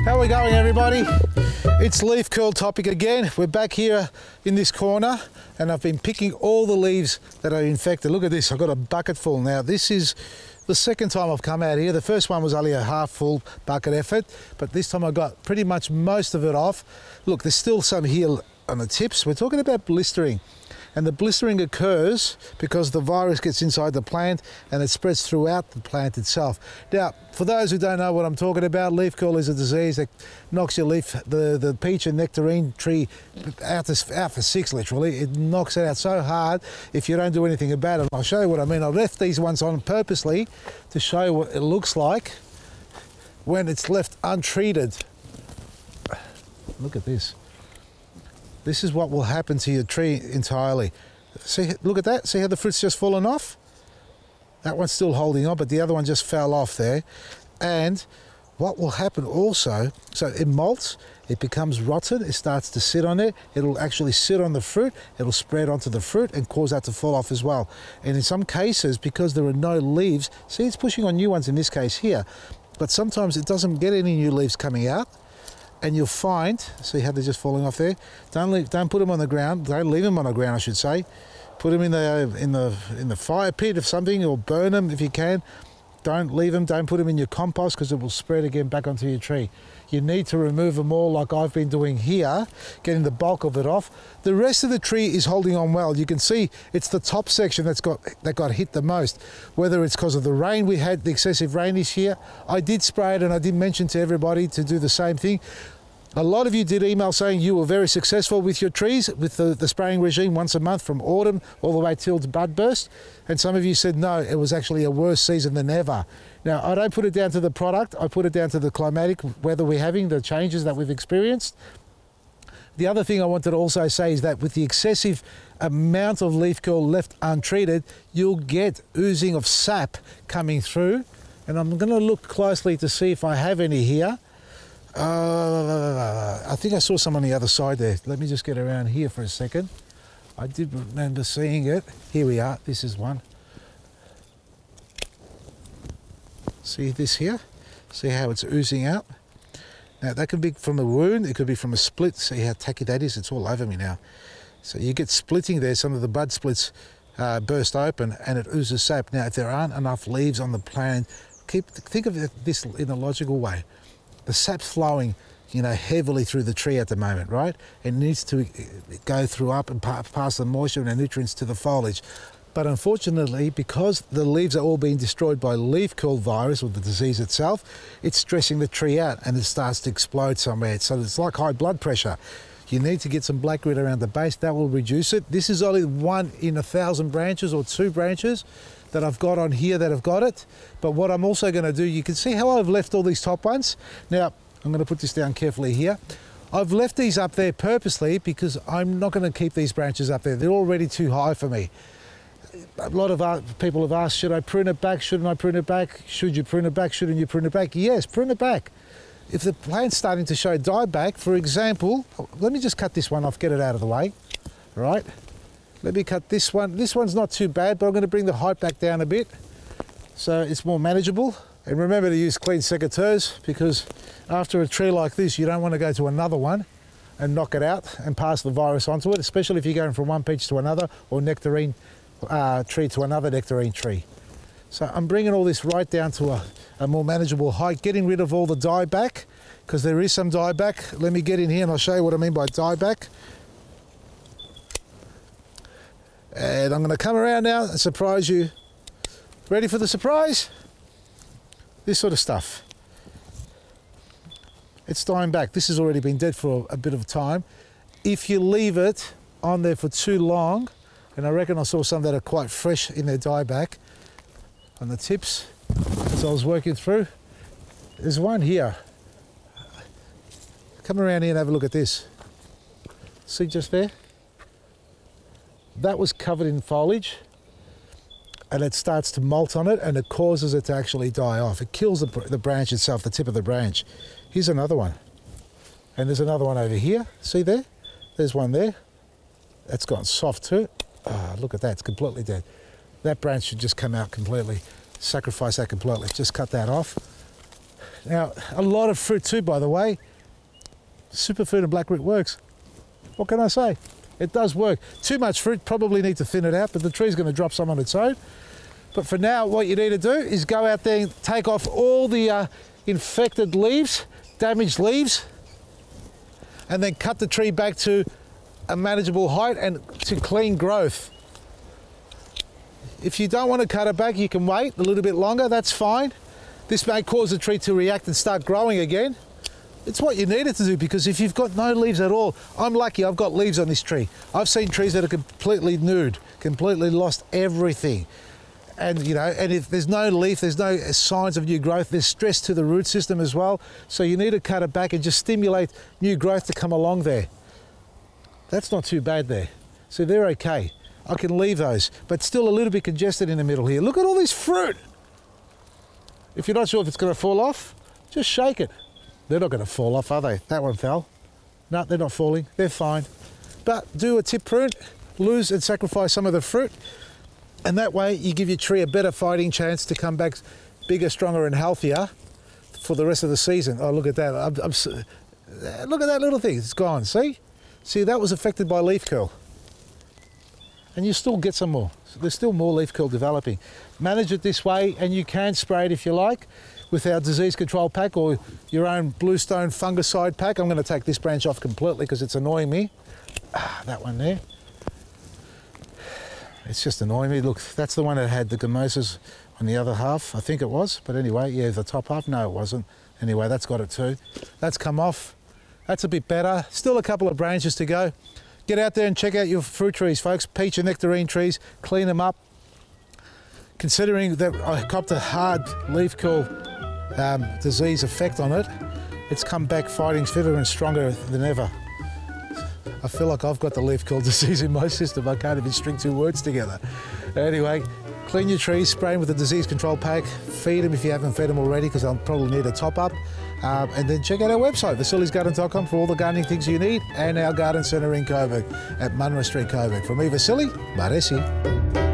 How are we going, everybody? It's leaf curl topic again. We're back here in this corner and I've been picking all the leaves that are infected. Look at this, I've got a bucket full now. This is the second time I've come out here. The first one was only a half full bucket effort, but this time I got pretty much most of it off. Look, there's still some here on the tips. We're talking about blistering. And the blistering occurs because the virus gets inside the plant and it spreads throughout the plant itself. Now, for those who don't know what I'm talking about, leaf curl is a disease that knocks your leaf, the peach and nectarine tree out for six, literally. It knocks it out so hard if you don't do anything about it. I'll show you what I mean. I left these ones on purposely to show you what it looks like when it's left untreated. Look at this. This is what will happen to your tree entirely. See, look at that. See how the fruit's just fallen off? That one's still holding on, but the other one just fell off there. And what will happen also, so it molts, it becomes rotten, it starts to sit on it, it'll actually sit on the fruit, it'll spread onto the fruit and cause that to fall off as well. And in some cases, because there are no leaves, see, it's pushing on new ones in this case here, but sometimes it doesn't get any new leaves coming out. And you'll find, see how they're just falling off there? Don't put them on the ground. Don't leave them on the ground, I should say. Put them in the fire pit of something, or burn them if you can. Don't leave them. Don't put them in your compost because it will spread again back onto your tree. You need to remove them all, like I've been doing here, getting the bulk of it off. The rest of the tree is holding on well. You can see it's the top section that got hit the most. Whether it's because of the rain we had, the excessive rain this year. I did spray it and I did mention to everybody to do the same thing. A lot of you did email saying you were very successful with your trees, with the spraying regime once a month from autumn all the way till the bud burst. And some of you said, no, it was actually a worse season than ever. Now, I don't put it down to the product. I put it down to the climatic weather we're having, the changes that we've experienced. The other thing I wanted to also say is that with the excessive amount of leaf curl left untreated, you'll get oozing of sap coming through. And I'm going to look closely to see if I have any here. I think I saw some on the other side there. Let me just get around here for a second. I did remember seeing it. Here we are. This is one. See this here? See how it's oozing out? Now that could be from a wound, it could be from a split. See how tacky that is? It's all over me now. So you get splitting there. Some of the bud splits burst open and it oozes sap. Now if there aren't enough leaves on the plant, think of this in a logical way. The sap's flowing, you know, heavily through the tree at the moment, right? It needs to go through up and pass the moisture and the nutrients to the foliage. But unfortunately, because the leaves are all being destroyed by leaf curl virus or the disease itself, it's stressing the tree out and it starts to explode somewhere. So it's like high blood pressure. You need to get some black grit around the base. That will reduce it. This is only 1 in 1,000 branches or 2 branches that I've got on here that have got it. But what I'm also going to do, you can see how I've left all these top ones. Now, I'm going to put this down carefully here. I've left these up there purposely because I'm not going to keep these branches up there. They're already too high for me. A lot of people have asked, should I prune it back? Shouldn't I prune it back? Should you prune it back? Shouldn't you prune it back? Yes, prune it back. If the plant's starting to show dieback, for example, let me just cut this one off, get it out of the way, all right? Let me cut this one. This one's not too bad, but I'm going to bring the height back down a bit so it's more manageable. And remember to use clean secateurs because after a tree like this, you don't want to go to another one and knock it out and pass the virus onto it, especially if you're going from one peach to another or nectarine tree to another nectarine tree. So I'm bringing all this right down to a more manageable height, getting rid of all the dieback because there is some dieback. Let me get in here and I'll show you what I mean by dieback. And I'm going to come around now and surprise you. Ready for the surprise? This sort of stuff. It's dying back. This has already been dead for a bit of time. If you leave it on there for too long, and I reckon I saw some that are quite fresh in their dieback on the tips as I was working through. There's one here. Come around here and have a look at this. See just there? That was covered in foliage and it starts to molt on it and it causes it to actually die off. It kills the branch itself, the tip of the branch. Here's another one. And there's another one over here. See there? There's one there. That's gone soft too. Oh, look at that, it's completely dead. That branch should just come out completely. Sacrifice that completely. Just cut that off. Now, a lot of fruit too, by the way. Superfood and black root works. What can I say? It does work. Too much fruit, probably need to thin it out, but the tree's going to drop some on its own. But for now, what you need to do is go out there and take off all the infected leaves, damaged leaves, and then cut the tree back to a manageable height and to clean growth. If you don't want to cut it back, you can wait a little bit longer, that's fine. This may cause the tree to react and start growing again. It's what you need it to do, because if you've got no leaves at all, I'm lucky I've got leaves on this tree. I've seen trees that are completely nude, completely lost everything. And you know, and if there's no leaf, there's no signs of new growth, there's stress to the root system as well. So you need to cut it back and just stimulate new growth to come along there. That's not too bad there. So they're okay. I can leave those, but still a little bit congested in the middle here. Look at all this fruit. If you're not sure if it's going to fall off, just shake it. They're not going to fall off, are they? That one fell. No, they're not falling. They're fine. But do a tip prune, lose and sacrifice some of the fruit, and that way you give your tree a better fighting chance to come back bigger, stronger and healthier for the rest of the season. Oh, look at that. Look at that little thing. It's gone. See? See, that was affected by leaf curl. And you still get some more. So there's still more leaf curl developing. Manage it this way, and you can spray it if you like with our disease control pack or your own Bluestone fungicide pack. I'm going to take this branch off completely because it's annoying me. That one there. It's just annoying me. Look, that's the one that had the gomosas on the other half, I think it was. But anyway, yeah, the top half, no, it wasn't. Anyway, that's got it too. That's come off. That's a bit better. Still a couple of branches to go. Get out there and check out your fruit trees, folks. Peach and nectarine trees, clean them up. Considering that I copped a hard leaf curl disease effect on it, it's come back fighting fitter and stronger than ever. I feel like I've got the leaf curl disease in my system. I can't even string two words together. Anyway, clean your trees, spray them with the disease control pack, feed them if you haven't fed them already, because they'll probably need a top up. And then check out our website, vasilisgarden.com, for all the gardening things you need, and our garden centre in Coburg at Munro Street, Coburg. From me, Vasili, Maresi.